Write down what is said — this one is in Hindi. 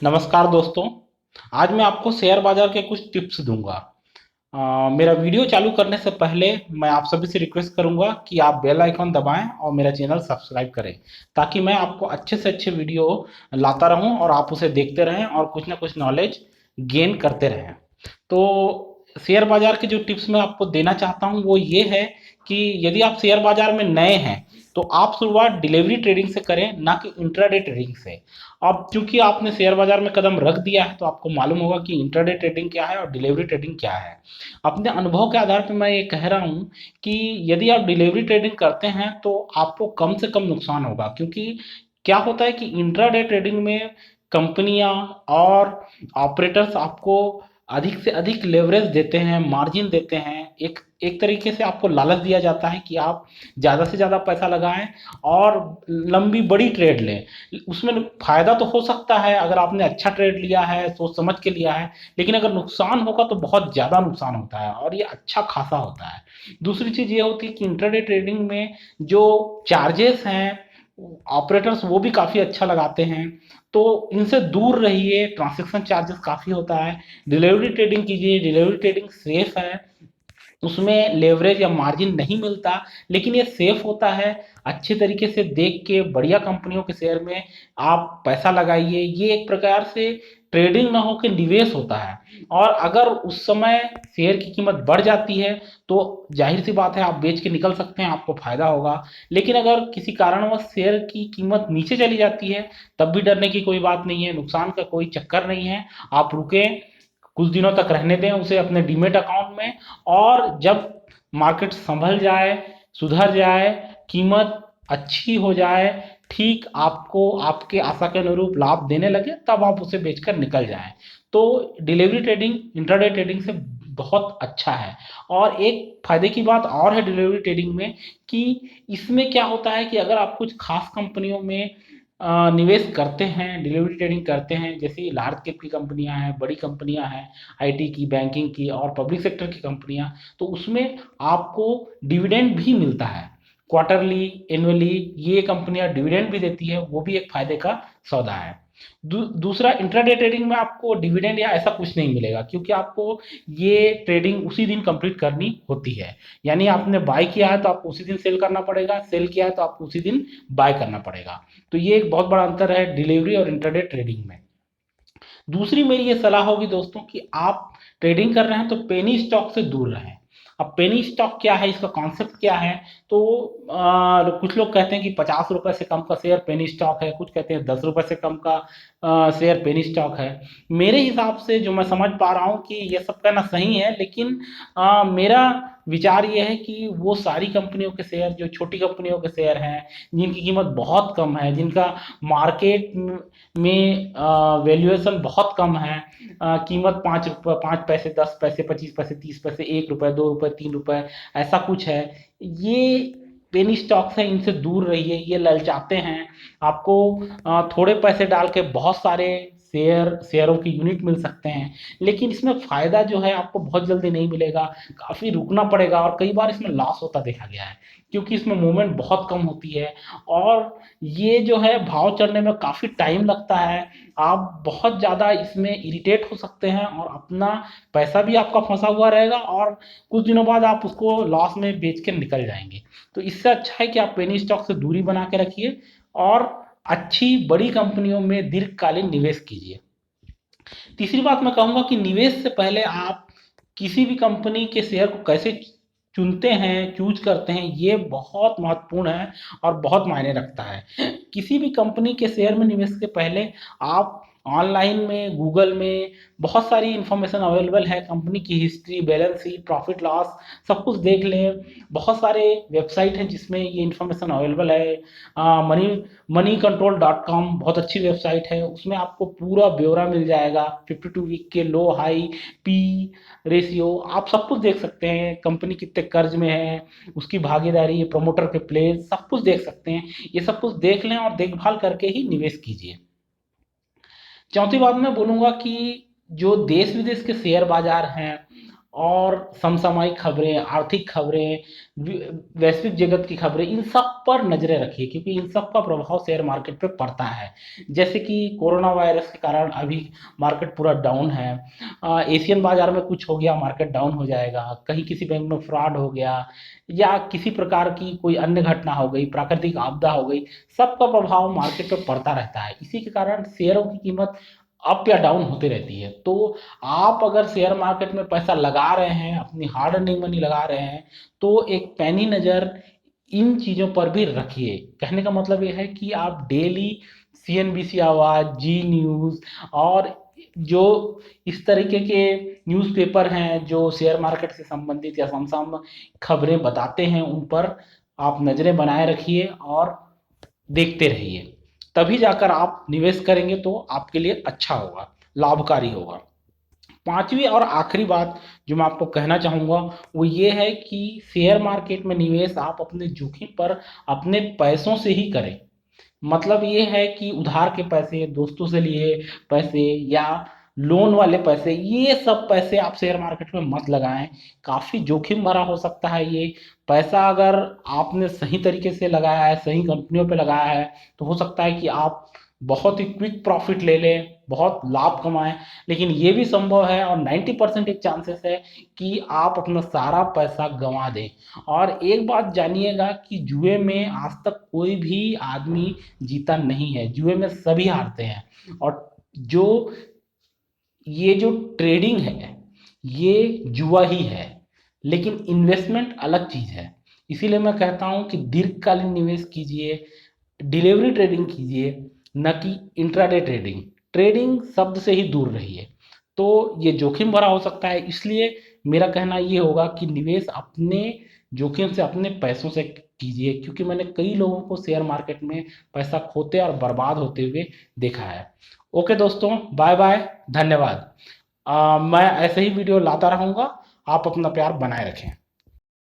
नमस्कार दोस्तों। आज मैं आपको शेयर बाजार के कुछ टिप्स दूंगा। मेरा वीडियो चालू करने से पहले मैं आप सभी से रिक्वेस्ट करूंगा कि आप बेल आइकॉन दबाएं और मेरा चैनल सब्सक्राइब करें, ताकि मैं आपको अच्छे से अच्छे वीडियो लाता रहूं और आप उसे देखते रहें और कुछ ना कुछ नॉलेज गेन करते रहें। तो शेयर बाजार के जो टिप्स मैं आपको देना चाहता हूं वो ये है कि यदि आप शेयर बाजार में नए हैं तो आप शुरुआत डिलीवरी ट्रेडिंग से करें, ना कि इंट्राडे ट्रेडिंग से। अब चूंकि आपने शेयर बाजार में कदम रख दिया है तो आपको मालूम होगा कि इंट्राडे ट्रेडिंग क्या है और डिलीवरी ट्रेडिंग क्या है। अपने अनुभव के आधार पर मैं ये कह रहा हूँ कि यदि आप डिलीवरी ट्रेडिंग करते हैं तो आपको कम से कम नुकसान होगा, क्योंकि क्या होता है कि इंट्राडे ट्रेडिंग में कंपनियां और ऑपरेटर्स आपको अधिक से अधिक लेवरेज देते हैं, मार्जिन देते हैं। एक एक तरीके से आपको लालच दिया जाता है कि आप ज़्यादा से ज़्यादा पैसा लगाएं और लंबी बड़ी ट्रेड लें। उसमें फायदा तो हो सकता है अगर आपने अच्छा ट्रेड लिया है, सोच समझ के लिया है, लेकिन अगर नुकसान होगा तो बहुत ज़्यादा नुकसान होता है और ये अच्छा खासा होता है। दूसरी चीज़ ये होती है कि इंट्राडे ट्रेडिंग में जो चार्जेस हैं ऑपरेटर्स वो भी काफ़ी अच्छा लगाते हैं, तो इनसे दूर रहिए। ट्रांजैक्शन चार्जेस काफ़ी होता है। डिलीवरी ट्रेडिंग कीजिए, डिलीवरी ट्रेडिंग सेफ है, उसमें लेवरेज या मार्जिन नहीं मिलता, लेकिन ये सेफ होता है। अच्छे तरीके से देख के बढ़िया कंपनियों के शेयर में आप पैसा लगाइए। ये एक प्रकार से ट्रेडिंग ना होकर निवेश होता है, और अगर उस समय शेयर की कीमत बढ़ जाती है तो जाहिर सी बात है आप बेच के निकल सकते हैं, आपको फायदा होगा। लेकिन अगर किसी कारणवश शेयर की कीमत नीचे चली जाती है तब भी डरने की कोई बात नहीं है, नुकसान का कोई चक्कर नहीं है। आप रुके, कुछ दिनों तक रहने दें उसे अपने डीमेट अकाउंट में, और जब मार्केट संभल जाए, सुधर जाए, कीमत अच्छी हो जाए, ठीक आपको आपके आशा के अनुरूप लाभ देने लगे, तब आप उसे बेचकर निकल जाएं। तो डिलीवरी ट्रेडिंग इंट्राडे ट्रेडिंग से बहुत अच्छा है। और एक फायदे की बात और है डिलीवरी ट्रेडिंग में कि इसमें क्या होता है कि अगर आप कुछ खास कंपनियों में निवेश करते हैं, डिलीवरी ट्रेडिंग करते हैं, जैसे लार्ज कैप की कंपनियां हैं, बड़ी कंपनियां हैं, आईटी की, बैंकिंग की और पब्लिक सेक्टर की कंपनियां, तो उसमें आपको डिविडेंड भी मिलता है क्वार्टरली, एनुअली। ये कंपनियां डिविडेंड भी देती है, वो भी एक फायदे का सौदा है। दूसरा, इंट्राडे ट्रेडिंग में आपको डिविडेंड या ऐसा कुछ नहीं मिलेगा, क्योंकि आपको ये ट्रेडिंग उसी दिन कंप्लीट करनी होती है। यानी आपने बाय किया है तो आपको उसी दिन सेल करना पड़ेगा, सेल किया है तो आपको उसी दिन बाय करना पड़ेगा। तो ये एक बहुत बड़ा अंतर है डिलीवरी और इंट्राडे ट्रेडिंग में। दूसरी मेरी ये सलाह होगी दोस्तों कि आप ट्रेडिंग कर रहे हैं तो पेनी स्टॉक से दूर रहें। अब पेनी स्टॉक क्या है, इसका कॉन्सेप्ट क्या है? तो कुछ लोग कहते हैं कि 50 रुपए से कम का शेयर पेनी स्टॉक है, कुछ कहते हैं 10 रुपए से कम का शेयर पेनी स्टॉक है। मेरे हिसाब से जो मैं समझ पा रहा हूँ कि ये सब कहना सही है, लेकिन मेरा विचार ये है कि वो सारी कंपनियों के शेयर, जो छोटी कंपनियों के शेयर हैं, जिनकी कीमत बहुत कम है, जिनका मार्केट में वैल्यूएशन बहुत कम है, कीमत 5 रुपये, 5 पैसे, 10 पैसे, 25 पैसे, 30 पैसे, 1 रुपये, 2 रुपये, 3 रुपये, ऐसा कुछ है। ये पेनी स्टॉक्स हैं, इनसे दूर रहिए। ये ललचाते हैं आपको। थोड़े पैसे डाल के बहुत सारे शेयरों की यूनिट मिल सकते हैं, लेकिन इसमें फायदा जो है आपको बहुत जल्दी नहीं मिलेगा, काफी रुकना पड़ेगा, और कई बार इसमें लॉस होता देखा गया है, क्योंकि इसमें मूवमेंट बहुत कम होती है। और ये जो है भाव चढ़ने में काफ़ी टाइम लगता है। आप बहुत ज़्यादा इसमें इरिटेट हो सकते हैं और अपना पैसा भी आपका फंसा हुआ रहेगा, और कुछ दिनों बाद आप उसको लॉस में बेच के निकल जाएंगे। तो इससे अच्छा है कि आप पेनी स्टॉक से दूरी बना के रखिए और अच्छी बड़ी कंपनियों में दीर्घकालीन निवेश कीजिए। तीसरी बात मैं कहूँगा कि निवेश से पहले आप किसी भी कंपनी के शेयर को कैसे चुनते हैं, चूज करते हैं, ये बहुत महत्वपूर्ण है और बहुत मायने रखता है। किसी भी कंपनी के शेयर में निवेश से पहले आप ऑनलाइन में, गूगल में बहुत सारी इंफॉर्मेशन अवेलेबल है, कंपनी की history, balance sheet, profit loss, सब कुछ देख लें। बहुत सारे वेबसाइट हैं जिसमें ये इंफॉर्मेशन अवेलेबल है। Money money control dot com बहुत अच्छी वेबसाइट है, उसमें आपको पूरा ब्यौरा मिल जाएगा। 52 वीक के लो, हाई, पी रेशियो, आप सब कुछ देख सकते हैं। कंपनी कितने कर्ज में है, उसकी भागीदारी, प्रमोटर के प्लेस, सब कुछ देख सकते हैं। ये सब कुछ देख लें और देखभाल करके ही निवेश कीजिए। चौथी बात मैं बोलूँगा कि जो देश विदेश के शेयर बाजार हैं और समसामयिक खबरें, आर्थिक खबरें, वैश्विक जगत की खबरें, इन सब पर नजरें रखिए क्योंकि इन सब का प्रभाव शेयर मार्केट पे पड़ता है। जैसे कि कोरोना वायरस के कारण अभी मार्केट पूरा डाउन है। एशियन बाजार में कुछ हो गया, मार्केट डाउन हो जाएगा। कहीं किसी बैंक में फ्रॉड हो गया या किसी प्रकार की कोई अन्य घटना हो गई, प्राकृतिक आपदा हो गई, सबका प्रभाव मार्केट पे पड़ता रहता है। इसी के कारण शेयरों की कीमत अप या डाउन होती रहती है। तो आप अगर शेयर मार्केट में पैसा लगा रहे हैं, अपनी हार्ड अर्निंग मनी लगा रहे हैं, तो एक पैनी नज़र इन चीज़ों पर भी रखिए। कहने का मतलब ये है कि आप डेली सीएनबीसी आवाज़, जी न्यूज़ और जो इस तरीके के न्यूज़पेपर हैं जो शेयर मार्केट से संबंधित या समसामयिक खबरें बताते हैं, उन पर आप नज़रें बनाए रखिए और देखते रहिए। तभी जाकर आप निवेश करेंगे तो आपके लिए अच्छा होगा, लाभकारी होगा। पांचवी और आखिरी बात जो मैं आपको कहना चाहूँगा वो ये है कि शेयर मार्केट में निवेश आप अपने जोखिम पर अपने पैसों से ही करें। मतलब ये है कि उधार के पैसे, दोस्तों से लिए पैसे या लोन वाले पैसे, ये सब पैसे आप शेयर मार्केट में मत लगाएं। काफ़ी जोखिम भरा हो सकता है ये पैसा। अगर आपने सही तरीके से लगाया है, सही कंपनियों पे लगाया है, तो हो सकता है कि आप बहुत ही क्विक प्रॉफिट ले लें, बहुत लाभ कमाएं। लेकिन ये भी संभव है और 90% एक चांसेस है कि आप अपना सारा पैसा गंवा दें। और एक बात जानिएगा कि जुए में आज तक कोई भी आदमी जीता नहीं है, जुए में सभी हारते हैं। और जो ये जो ट्रेडिंग है ये जुआ ही है, लेकिन इन्वेस्टमेंट अलग चीज है। इसीलिए मैं कहता हूं कि दीर्घकालीन निवेश कीजिए, डिलीवरी ट्रेडिंग कीजिए, न कि इंट्राडे ट्रेडिंग। ट्रेडिंग शब्द से ही दूर रहिए। तो ये जोखिम भरा हो सकता है, इसलिए मेरा कहना ये होगा कि निवेश अपने जोखिम से, अपने पैसों से कीजिए, क्योंकि मैंने कई लोगों को शेयर मार्केट में पैसा खोते और बर्बाद होते हुए देखा है। ओके दोस्तों, बाय बाय, धन्यवाद। मैं ऐसे ही वीडियो लाता रहूँगा। आप अपना प्यार बनाए रखें।